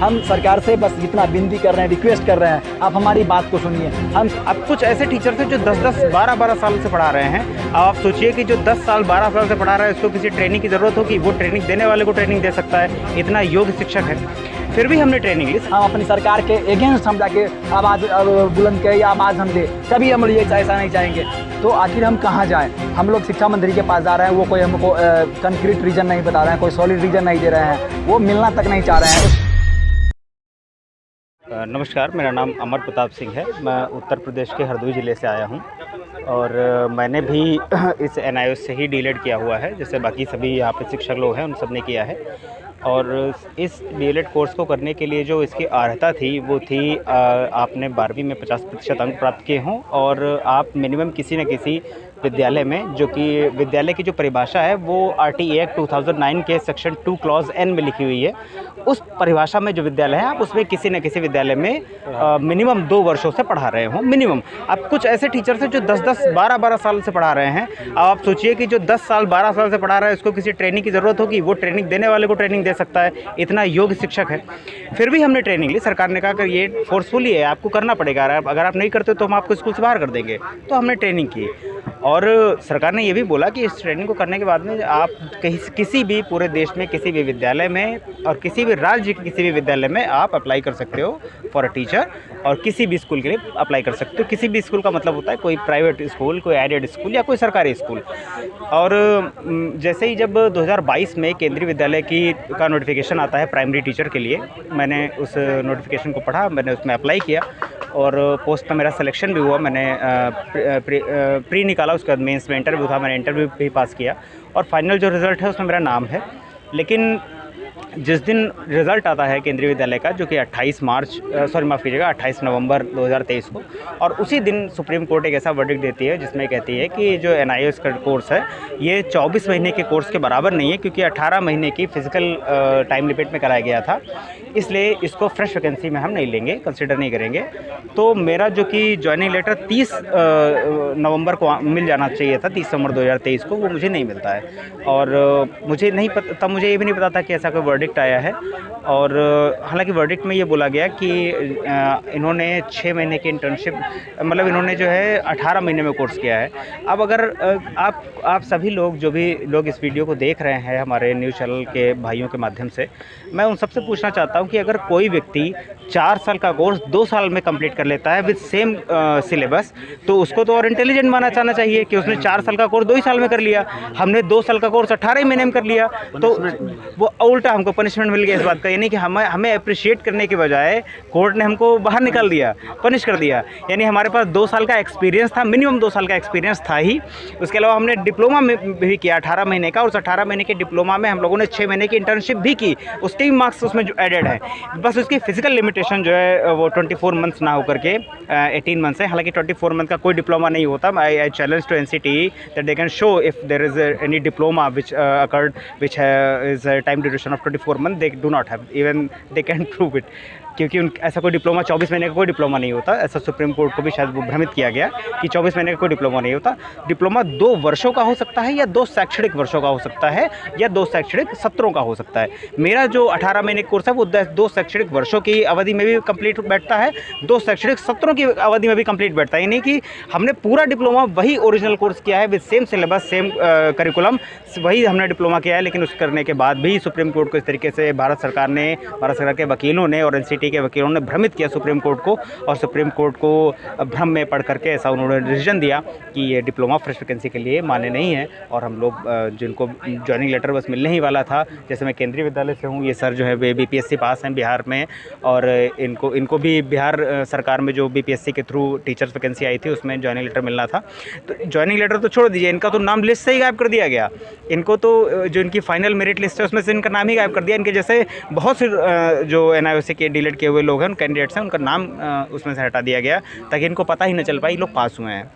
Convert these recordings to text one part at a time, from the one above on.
हम सरकार से बस इतना विनती कर रहे हैं, रिक्वेस्ट कर रहे हैं, आप हमारी बात को सुनिए। हम अब कुछ ऐसे टीचर्स हैं जो 10-10, 12-12 साल से पढ़ा रहे हैं। आप सोचिए कि जो 10 साल 12 साल से पढ़ा रहा है उसको किसी ट्रेनिंग की ज़रूरत होगी, वो ट्रेनिंग देने वाले को ट्रेनिंग दे सकता है, इतना योग्य शिक्षक है। फिर भी हमने ट्रेनिंग ली। हम अपनी सरकार के अगेंस्ट हम जाके आवाज़ बुलंद करें या आवाज़ हम दें, कभी हम ये ऐसा नहीं चाहेंगे। तो आखिर हम कहाँ जाएं? हम लोग शिक्षा मंत्री के पास जा रहे हैं, वो कोई हमको कंक्रीट रीजन नहीं बता रहे हैं, कोई सॉलिड रीजन नहीं दे रहे हैं, वो मिलना तक नहीं चाह रहे हैं। नमस्कार, मेरा नाम अमर प्रताप सिंह है। मैं उत्तर प्रदेश के हरदोई ज़िले से आया हूँ और मैंने भी इस NIOS से ही डीएलएड किया हुआ है, जैसे बाकी सभी यहाँ पे शिक्षक लोग हैं उन सब ने किया है। और इस डीएलएड कोर्स को करने के लिए जो इसकी अर्हता थी वो थी आपने 12वीं में 50% अंक प्राप्त किए हों और आप मिनिमम किसी न किसी विद्यालय में, जो कि विद्यालय की जो परिभाषा है वो RTA एक्ट 2009 के सेक्शन 2 क्लॉज N में लिखी हुई है। उस परिभाषा में जो विद्यालय है आप उसमें किसी न किसी विद्यालय में मिनिमम 2 वर्षों से पढ़ा रहे हों, मिनिमम। अब कुछ ऐसे टीचर्स हैं जो 10-10, 12-12 साल से पढ़ा रहे हैं। अब आप सोचिए कि जो 10 साल 12 साल से पढ़ा रहा है उसको किसी ट्रेनिंग की ज़रूरत होगी, वो ट्रेनिंग देने वाले को ट्रेनिंग दे सकता है, इतना योग्य शिक्षक है। फिर भी हमने ट्रेनिंग ली। सरकार ने कहा कि ये फोर्सफुली है, आपको करना पड़ेगा, अगर आप नहीं करते तो हम आपको स्कूल से बाहर कर देंगे। तो हमने ट्रेनिंग की और सरकार ने ये भी बोला कि इस ट्रेनिंग को करने के बाद में आप किसी भी पूरे देश में किसी भी विद्यालय में और किसी भी राज्य के किसी भी विद्यालय में आप अप्लाई कर सकते हो फॉर अ टीचर, और किसी भी स्कूल के लिए अप्लाई कर सकते हो। किसी भी स्कूल का मतलब होता है कोई प्राइवेट स्कूल, कोई एडेड स्कूल या कोई सरकारी स्कूल। और जैसे ही जब 2022 में केंद्रीय विद्यालय का नोटिफिकेशन आता है प्राइमरी टीचर के लिए, मैंने उस नोटिफिकेशन को पढ़ा, मैंने उसमें अप्लाई किया और पोस्ट पर मेरा सिलेक्शन भी हुआ। मैंने प्री निकाला, उसके बाद मेंस में इंटरव्यू था, मैंने इंटरव्यू भी पास किया और फाइनल जो रिज़ल्ट है उसमें मेरा नाम है। लेकिन जिस दिन रिज़ल्ट आता है केंद्रीय विद्यालय का, जो कि 28 नवंबर 2023 को, और उसी दिन सुप्रीम कोर्ट एक ऐसा वर्डिक्ट देती है जिसमें कहती है कि जो NIOS का कोर्स है ये 24 महीने के कोर्स के बराबर नहीं है, क्योंकि 18 महीने की फ़िज़िकल टाइम लिमिट में कराया गया था, इसलिए इसको फ्रेश वैकेंसी में हम नहीं लेंगे, कंसिडर नहीं करेंगे। तो मेरा जो कि जॉइनिंग लेटर 30 नवंबर को मिल जाना चाहिए था, 30 नवंबर 2023 को, वो मुझे नहीं मिलता है। और मुझे नहीं पता, तब मुझे ये भी नहीं पता था कि ऐसा कोई वर्डिक्ट आया है। और हालांकि वर्डिक्ट में ये बोला गया कि इन्होंने 6 महीने की इंटर्नशिप, मतलब इन्होंने जो है 18 महीने में कोर्स किया है। अब अगर आप सभी लोग, जो भी लोग इस वीडियो को देख रहे हैं हमारे न्यूज़ चैनल के भाइयों के माध्यम से, मैं उन सबसे पूछना चाहता हूं कि अगर कोई व्यक्ति 4 साल का कोर्स 2 साल में कंप्लीट कर लेता है विद सेम सिलेबस, तो उसको तो और इंटेलिजेंट माना जाना चाहिए कि उसने 4 साल का कोर्स 2 ही साल में कर लिया। हमने 2 साल का कोर्स 18 महीने में कर लिया, तो वो उल्टा हमको पनिशमेंट मिल गया इस बात का। यानी कि हमें अप्रिशिएट करने के बजाय कोर्ट ने हमको बाहर निकाल दिया, पनिश कर दिया। यानी हमारे पास 2 साल का एक्सपीरियंस था, मिनिमम 2 साल का एक्सपीरियंस था ही। उसके अलावा हमने डिप्लोमा में भी किया 18 महीने का, और उस 18 महीने के डिप्लोमा में हम लोगों ने 6 महीने की इंटर्नशिप भी की, उसके भी मार्क्स उसमें जो एडेड है। बस उसकी फिजिकल लिमिटेशन जो है वो 24 मंथ्स ना होकर के 18 मंथ्स है। हालांकि 24 मंथ का कोई डिप्लोमा नहीं होता। I challenge to NCTE that they can show if there is any diploma which accord which is time duration of 24 month, they do not have, even they can prove it, क्योंकि ऐसा कोई diploma 24 महीने का कोई diploma नहीं होता। ऐसा supreme court को भी शायद वो भ्रमित किया गया कि 24 महीने का कोई डिप्लोमा नहीं होता। डिप्लोमा 2 वर्षों का हो सकता है या 2 शैक्षणिक वर्षों का हो सकता है या 2 शैक्षणिक सत्रों का हो सकता है। मेरा जो 18 महीने कोर्स है वो 2 शैक्षणिक वर्षों की अवधि में भी कंप्लीट बैठता है, 2 शैक्षणिक सत्रों की अवधि में भी कंप्लीट बैठता है। यानी कि हमने पूरा डिप्लोमा वही ओरिजिनल कोर्स किया है with same syllabus, same curriculum, वही हमने डिप्लोमा किया है। लेकिन उस करने के बाद भी सुप्रीम कोर्ट को इस तरीके से भारत सरकार के वकीलों ने और NCTE के वकीलों ने भ्रमित किया सुप्रीम कोर्ट को, और सुप्रीम कोर्ट को भ्रम में पढ़ करके ऐसा उन्होंने डिसीजन दिया कि ये डिप्लोमा फ्रेश वैकेंसी के लिए मान्य नहीं है। और हम लोग जिनको जॉइनिंग लेटर बस मिलने ही वाला था, जैसे मैं केंद्रीय विद्यालय से हूँ, ये सर जो है वे BPSC पास हैं बिहार में, और इनको भी बिहार सरकार में जो BPSC के थ्रू टीचर्स वैकेंसी आई थी उसमें जॉइनिंग लेटर मिलना था। तो जॉइनिंग लेटर तो छोड़ दीजिए, इनका तो नाम लिस्ट से ही गायब कर दिया गया। इनको तो जो इनकी फाइनल मेरिट लिस्ट है उसमें से इनका नाम ही गायब कर दिया। इनके जैसे बहुत से जो NIOS के डीएलएड किए हुए लोग हैं, कैंडिडेट्स हैं, उनका नाम उसमें से हटा दिया गया ताकि इनको पता ही न चल पाए लोग पास हुए हैं।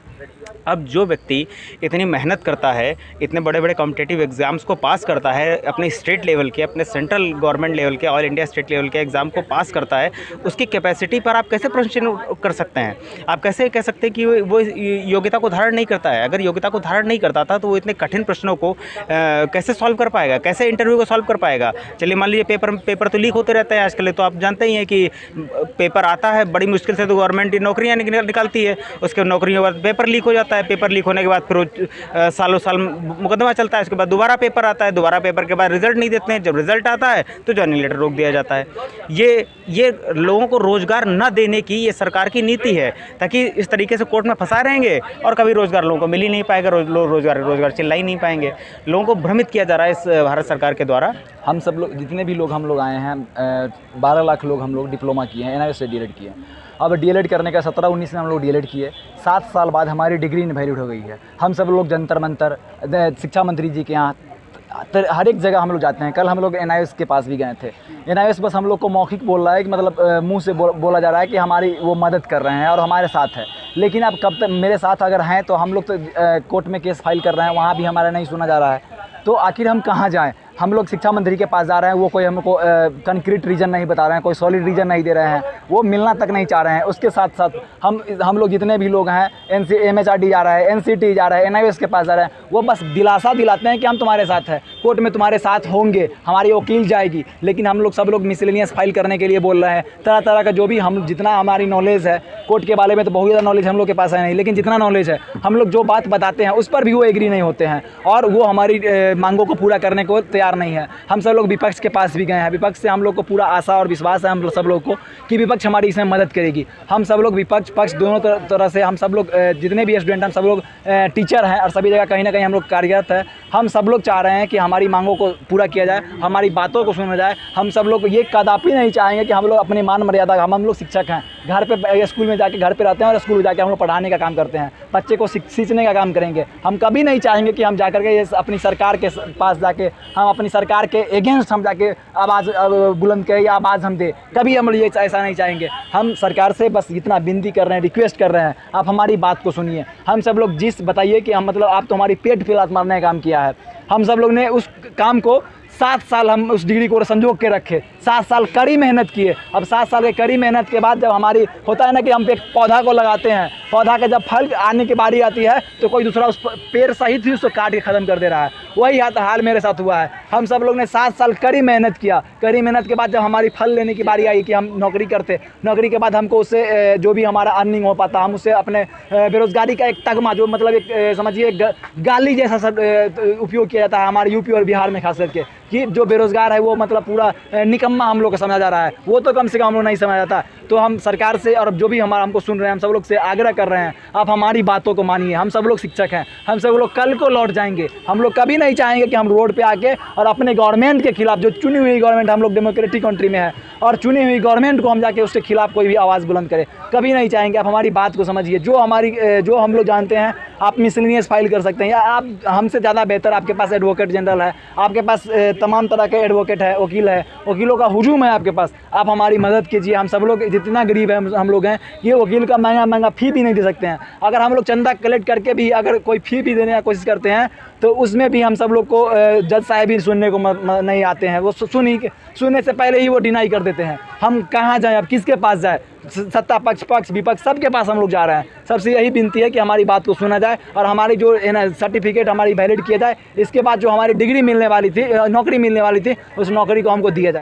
अब जो व्यक्ति इतनी मेहनत करता है, इतने बड़े बड़े कॉम्पिटिटिव एग्ज़ाम्स को पास करता है, अपने स्टेट लेवल के, अपने सेंट्रल गवर्नमेंट लेवल के, ऑल इंडिया स्टेट लेवल के एग्ज़ाम को पास करता है, उसकी कैपेसिटी पर आप कैसे प्रश्न कर सकते हैं? आप कैसे कह सकते हैं कि वो योग्यता को धारण नहीं करता है? अगर योग्यता को धारण नहीं करता था तो वो इतने कठिन प्रश्नों को कैसे सॉल्व कर पाएगा, कैसे इंटरव्यू को सॉल्व कर पाएगा? चलिए मान लीजिए पेपर तो लीक होते रहते हैं आजकल, तो आप जानते ही हैं कि पेपर आता है, बड़ी मुश्किल से तो गवर्नमेंट नौकरियाँ निकालती है, उसके नौकरियों के बाद पेपर लीक हो जाता है, पेपर लीक होने के बाद फिर सालों साल मुकदमा चलता है, उसके बाद दोबारा पेपर आता है, दोबारा पेपर के बाद रिजल्ट नहीं देते हैं, जब रिजल्ट आता है तो जॉइनिंग लेटर रोक दिया जाता है। ये लोगों को रोज़गार न देने की ये सरकार की नीति है, ताकि इस तरीके से कोर्ट में फंसा रहेंगे और कभी रोज़गार लोगों को मिल ही नहीं पाएगा, लोग रोज़गार चिल्ला ही नहीं पाएंगे। लोगों को भ्रमित किया जा रहा है इस भारत सरकार के द्वारा। हम सब लोग जितने भी लोग हम लोग आए हैं 12 लाख लोग हम लोग डिप्लोमा किए हैं, NIOS से डीएलएड किए हैं। अब डीएलएड करने का 17-19 में हम लोग डीएलएड किए, 7 साल बाद हमारी डिग्री इनवैलिड हो गई है। हम सब लोग जंतर मंतर शिक्षा मंत्री जी के यहाँ हर एक जगह हम लोग जाते हैं। कल हम लोग NIOS के पास भी गए थे। NIOS बस हम लोग को मौखिक बोल रहा है कि मतलब मुंह से बोला जा रहा है कि हमारी वो मदद कर रहे हैं और हमारे साथ है, लेकिन अब कब तक मेरे साथ अगर हैं तो हम लोग तो कोर्ट में केस फाइल कर रहे हैं, वहाँ भी हमारा नहीं सुना जा रहा है, तो आखिर हम कहाँ जाएँ? हम लोग शिक्षा मंत्री के पास जा रहे हैं, वो कोई हमको कंक्रीट रीज़न नहीं बता रहे हैं, कोई सॉलिड रीज़न नहीं दे रहे हैं, वो मिलना तक नहीं चाह रहे हैं। उसके साथ साथ हम लोग जितने भी लोग हैं, MHRD जा रहा है, NCT जा रहा है, NIOS के पास जा रहे हैं, वो बस दिलासा दिलाते हैं कि हम तुम्हारे साथ हैं, कोर्ट में तुम्हारे साथ होंगे, हमारी वकील जाएगी, लेकिन हम लोग सब लोग मिसलेनियस फाइल करने के लिए बोल रहे हैं। तरह तरह का जो भी हम जितना हमारी नॉलेज है कोर्ट के बारे में, तो बहुत ज़्यादा नॉलेज हम लोग के पास है नहीं, लेकिन जितना नॉलेज है हम लोग जो बात बताते हैं उस पर भी वो एग्री नहीं होते हैं और वो हमारी मांगों को पूरा करने को तैयार नहीं है। हम सब लोग विपक्ष के पास भी गए हैं, विपक्ष से हम लोग को पूरा आशा और विश्वास है हम लोग सब लोग को कि विपक्ष हमारी इसमें मदद करेगी। हम सब लोग विपक्ष पक्ष दोनों तरह से हम सब लोग जितने भी स्टूडेंट हम सब लोग टीचर हैं और सभी जगह कहीं ना कहीं हम लोग कार्यरत है। हम सब लोग चाह रहे हैं कि हमारी मांगों को पूरा किया जाए, हमारी बातों को सुना जाए। हम सब लोग ये कदापि नहीं चाहेंगे कि हम लोग अपनी मान मर्यादा, हम लोग शिक्षक हैं, घर पे स्कूल में जाके घर पे रहते हैं और स्कूल में जाके हम लोग पढ़ाने का काम करते हैं, बच्चे को सींचने का काम करेंगे। हम कभी नहीं चाहेंगे कि हम जाकर के अपनी सरकार के पास जाके हम अपनी सरकार के अगेंस्ट हम जाके आवाज़ बुलंद करें या आवाज़ हम दें, कभी हम ये ऐसा नहीं चाहेंगे। हम सरकार से बस इतना विनती कर रहे हैं, रिक्वेस्ट कर रहे हैं, आप हमारी बात को सुनिए। हम सब लोग जिस बताइए कि हम मतलब आप तो हमारी पेट पे लात मारने का काम किया है, हम सब लोग ने उस काम को 7 साल हम उस डिग्री को संजोग के रखे, 7 साल कड़ी मेहनत किए। अब 7 साल के कड़ी मेहनत के बाद जब हमारी होता है ना कि हम एक पौधा को लगाते हैं, पौधा के जब फल आने की बारी आती है तो कोई दूसरा उस पेड़ सहित ही उसको काट के ख़त्म कर दे रहा है। वही हाल मेरे साथ हुआ है। हम सब लोग ने 7 साल कड़ी मेहनत किया, कड़ी मेहनत के बाद जब हमारी फल लेने की बारी आई कि हम नौकरी करते, नौकरी के बाद हमको उससे जो भी हमारा अर्निंग हो पाता, हम उससे अपने बेरोज़गारी का एक तगमा जो मतलब एक समझिए गाली जैसा उपयोग किया जाता है हमारे यूपी और बिहार में खास करके, कि जो बेरोज़गार है वो मतलब पूरा निकम्मा हम लोग को समझा जा रहा है, वो तो कम से कम हम लोग नहीं समझा जाता। तो हम सरकार से और जो भी हमारा हमको सुन रहे हैं, हम सब लोग से आग्रह कर रहे हैं, आप हमारी बातों को मानिए। हम सब लोग शिक्षक हैं, हम सब लोग कल को लौट जाएंगे। हम लोग कभी नहीं चाहेंगे कि हम रोड पे आके और अपने गवर्नमेंट के खिलाफ, जो चुनी हुई गवर्नमेंट, हम लोग डेमोक्रेटिक कंट्री में है और चुनी हुई गवर्नमेंट को हम जाके उसके खिलाफ कोई भी आवाज़ बुलंद करें, कभी नहीं चाहेंगे। आप हमारी बात को समझिए। जो हम लोग जानते हैं, आप मिसलेनियस फाइल कर सकते हैं, या आप हमसे ज़्यादा बेहतर, आपके पास एडवोकेट जनरल है, आपके पास तमाम तरह के एडवोकेट है, वकील है, वकीलों का हुजूम है आपके पास, आप हमारी मदद कीजिए। हम सब लोग जितना गरीब है हम लोग हैं, ये वकील का महंगा फ़ी भी नहीं दे सकते हैं। अगर हम लोग चंदा कलेक्ट करके भी अगर कोई फ़ी भी देने की कोशिश करते हैं तो उसमें भी हम सब लोग को जज साहब ही सुनने को नहीं आते हैं, वो सुनने से पहले ही वो डिनाई कर देते हैं। हम कहाँ जाएँ, अब किसके पास जाए? सत्ता पक्ष विपक्ष सबके पास हम लोग जा रहे हैं। सबसे यही विनती है कि हमारी बात को सुना जाए और हमारी जो है ना सर्टिफिकेट हमारी वैलिड किया जाए। इसके बाद जो हमारी डिग्री मिलने वाली थी, नौकरी मिलने वाली थी, उस नौकरी को हमको दिया जाए।